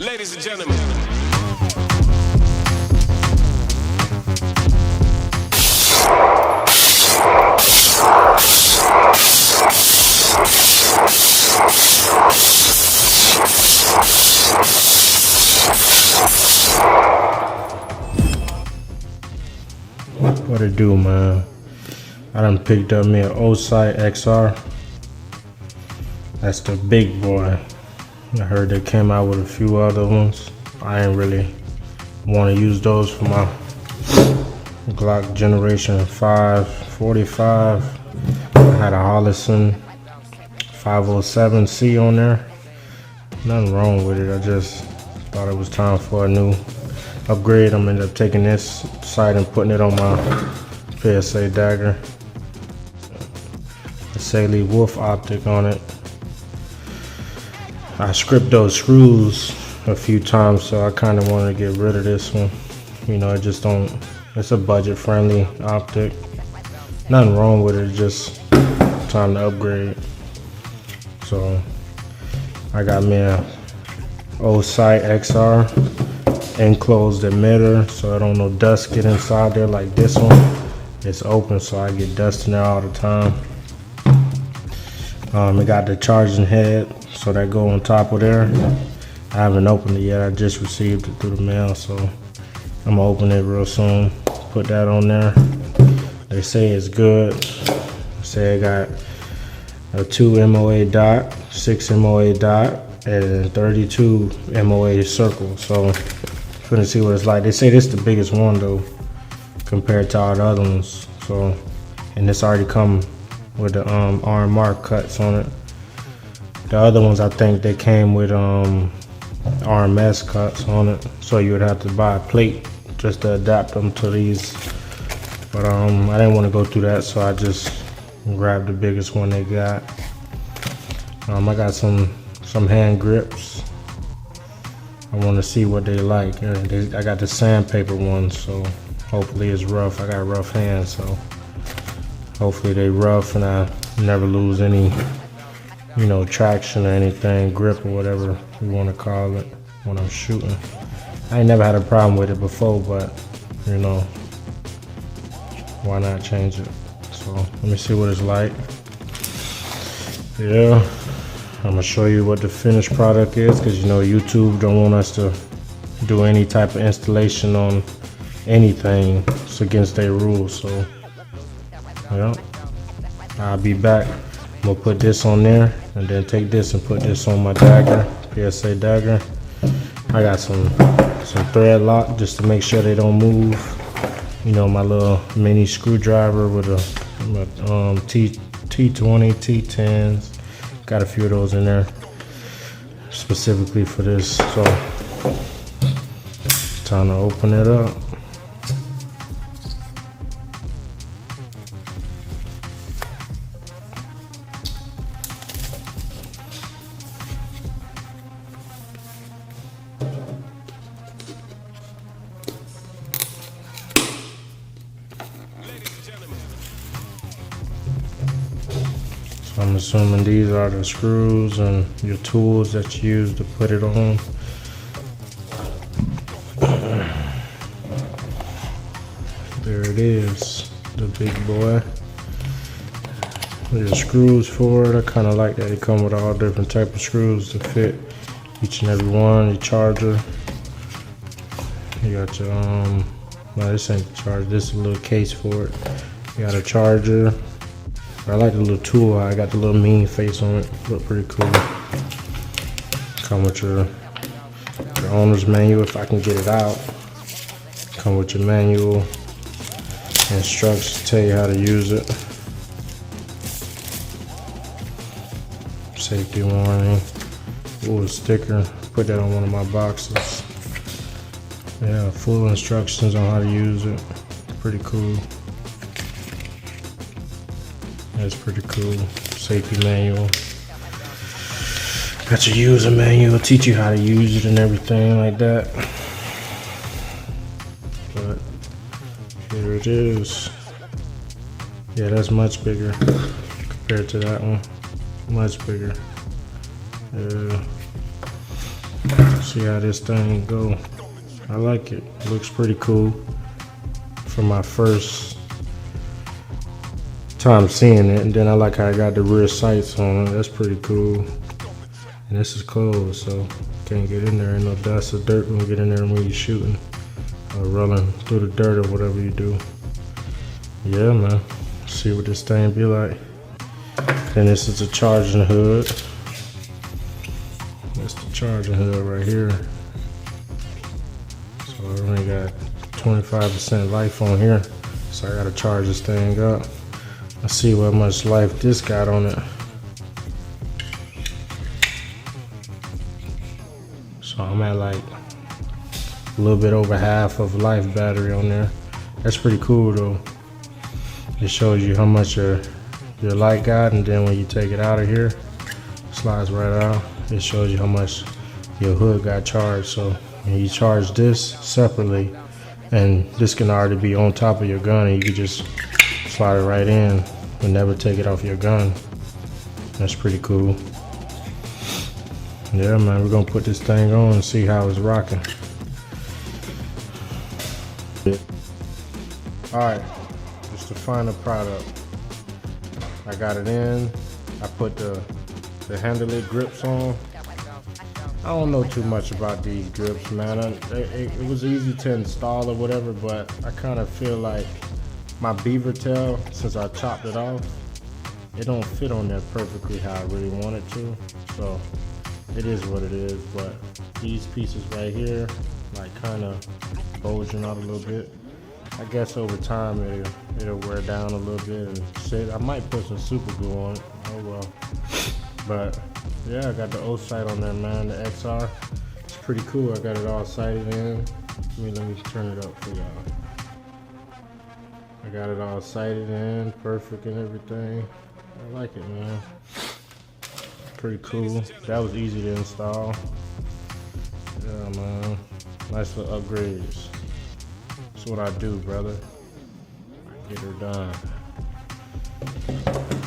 Ladies and gentlemen. What it do, man? I done picked up me an Osight Xr. That's the big boy. I heard they came out with a few other ones. I ain't really want to use those for my GLOCK Generation 5 45. I had a Hollison 507C on there. Nothing wrong with it. I just thought it was time for a new upgrade. I'm ended up taking this sight and putting it on my PSA dagger. A Saley Wolf optic on it. I scripted those screws a few times, so I kind of wanted to get rid of this one. You know, it just don't, it's a budget friendly optic. Nothing wrong with it, just time to upgrade. So I got me a Osight Xr enclosed emitter, so I don't no dust get inside there like this one. It's open, so I get dust in there all the time. It got the charging head, so that go on top of there. I haven't opened it yet. I just received it through the mail, so I'm gonna open it real soon. Put that on there. They say it's good. They say it got a 2 MOA dot, 6 MOA dot, and 32 MOA circle. So gonna see what it's like. They say this is the biggest one though, compared to all the other ones. So, and this already come with the RMR cuts on it. The other ones, I think they came with RMS cuts on it, so you would have to buy a plate just to adapt them to these. But I didn't want to go through that, so I just grabbed the biggest one they got. I got some hand grips. I want to see what they like. I got the sandpaper ones, so hopefully it's rough. I got rough hands, so hopefully they rough and I never lose any, you know, traction or anything, grip or whatever you want to call it when I'm shooting. I ain't never had a problem with it before, but you know, why not change it? So let me see what it's like. Yeah, I'm gonna show you what the finished product is, because you know YouTube don't want us to do any type of installation on anything. It's against their rules. So yeah, I'll be back. I'm gonna put this on there and then take this and put this on my dagger, PSA dagger. I got some thread lock just to make sure they don't move. You know, my little mini screwdriver with a T20, T10s. Got a few of those in there specifically for this. So time to open it up. So I'm assuming these are the screws and your tools that you use to put it on. There it is, the big boy. There's screws for it. I kind of like that they come with all different type of screws to fit each and every one. Your charger. You got your no, this ain't the charger. This is a little case for it. You got a charger. I like the little tool. I got the little mean face on it. Look pretty cool. Come with your owner's manual if I can get it out. Come with your manual. Instructions tell you how to use it. Safety warning. Ooh, a sticker. Put that on one of my boxes. Yeah, full instructions on how to use it. Pretty cool. That's pretty cool. Safety manual. Got your user manual, teach you how to use it and everything like that. But here it is. Yeah, that's much bigger compared to that one. Much bigger. See how this thing go. I like it. Looks pretty cool. For my first time seeing it, and then I like how I got the rear sights on it. That's pretty cool. And this is closed, so can't get in there. Ain't no dust or dirt when we get in there when you're shooting or rolling through the dirt or whatever you do. Yeah, man. See what this thing be like. Then this is the charging hood. That's the charging hood right here. So I only got 25% life on here. So I gotta charge this thing up. Let's see what much life this got on it. So I'm at like a little bit over half of life battery on there. That's pretty cool though. It shows you how much your light got, and then when you take it out of here, slides right out. It shows you how much your hood got charged. So when you charge this separately, and this can already be on top of your gun, and you can just slide it right in and never take it off your gun. That's pretty cool. Yeah, man, we're gonna put this thing on and see how it's rocking. Alright, it's the final product. I got it in. I put the handle grips on. I don't know too much about these grips, man. It was easy to install or whatever, but I kind of feel like my beaver tail, since I chopped it off, it don't fit on there perfectly how I really want it to. So it is what it is, but these pieces right here, like kind of bulging out a little bit. I guess over time it'll wear down a little bit and sit. I might put some super glue on it. Oh well. But yeah, I got the Osight on there, man. The XR. It's pretty cool. I got it all sighted in. Let me turn it up for y'all. I got it all sighted in, perfect and everything. I like it, man. Pretty cool. That was easy to install. Yeah, man. Nice little upgrades. That's what I do, brother. I get her done.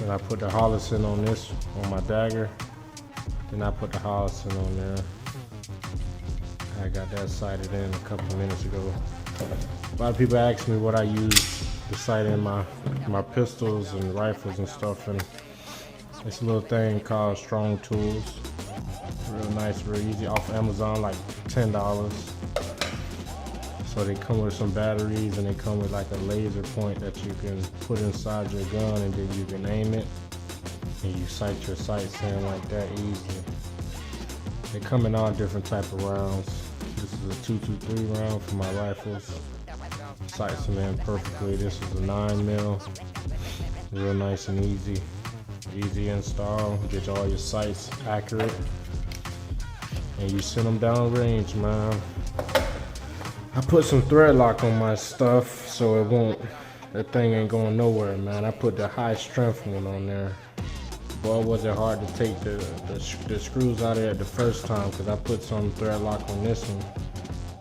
And I put the Hollison on this, on my dagger. Then I put the Hollison on there. I got that sighted in a couple minutes ago. A lot of people ask me what I use to sight in my pistols and rifles and stuff, and it's a little thing called Strong Tools. Real nice, real easy, off Amazon, like $10. So they come with some batteries, and they come with like a laser point that you can put inside your gun, and then you can aim it and you sight your sights in like that easy. They come in all different type of rounds. This is a 223 round for my rifles. Sights them in perfectly. This is a 9mm. Real nice and easy. Easy install. Get all your sights accurate. And you send them down range, man. I put some thread lock on my stuff so it won't, that thing ain't going nowhere, man. I put the high strength one on there. Boy, was it hard to take the screws out of it the first time, because I put some thread lock on this one.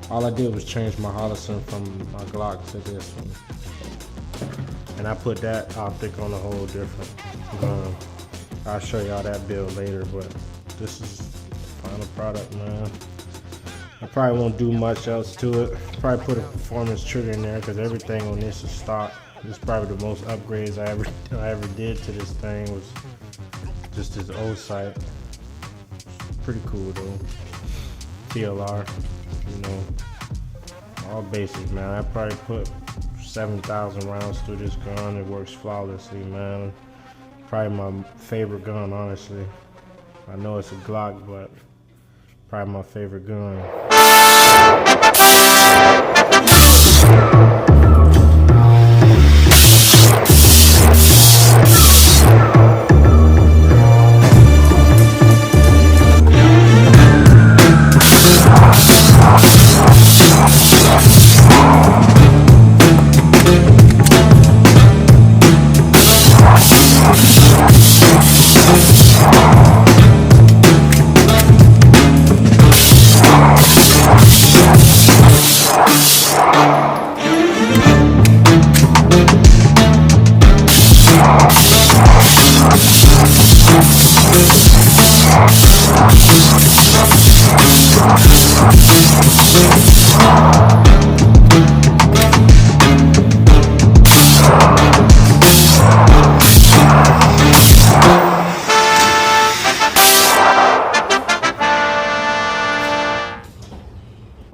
All I did was change my Hollison from my GLOCK to this one. And I put that optic on a whole different gun. I'll show y'all that build later, but this is the final product, man. I probably won't do much else to it. Probably put a performance trigger in there, because everything on this is stock. This is probably the most upgrades I ever did to this thing, was just this Osight. Pretty cool though. TLR, you know, all basic, man. I probably put 7,000 rounds through this gun. It works flawlessly, man. Probably my favorite gun, honestly. I know it's a GLOCK, but probably my favorite gun.